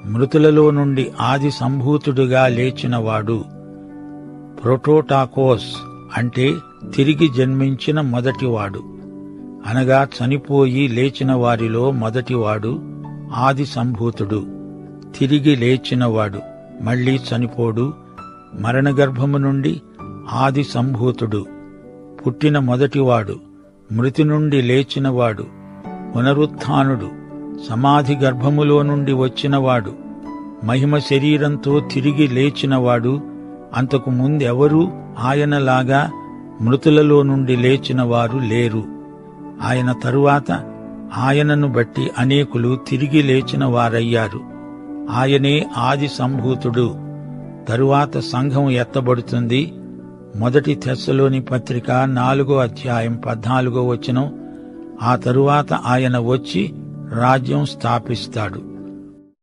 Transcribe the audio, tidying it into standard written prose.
మృతులలో నుండి ఆది సంభూతుడుగా లేచినవాడు. ప్రోటోటాకోస్ అంటే తిరిగి జన్మించిన మొదటివాడు, అనగా చనిపోయి లేచిన వారిలో మొదటివాడు. ఆది సంభూతుడు, తిరిగి లేచినవాడు, మళ్లీ చనిపోడు. మరణగర్భము నుండి ఆది సంభూతుడు, పుట్టిన మొదటివాడు, మృతి నుండి లేచినవాడు, పునరుత్థానుడు, సమాధి గర్భములో నుండి వచ్చినవాడు, మహిమ శరీరంతో తిరిగి లేచినవాడు. అంతకు ముందెవరూ ఆయనలాగా మృతులలో నుండి లేచిన వారు లేరు. ఆయన తరువాత ఆయనను బట్టి అనేకులు తిరిగి లేచిన వారయ్యారు. ఆయనే ఆది సంభూతుడు. తరువాత సంఘం ఎత్తబడుతుంది. 1 తెస్సలోని పత్రిక 4వ అధ్యాయం 14వ వచనం. ఆ తరువాత ఆయన వచ్చి రాజ్యం స్థాపిస్తాడు.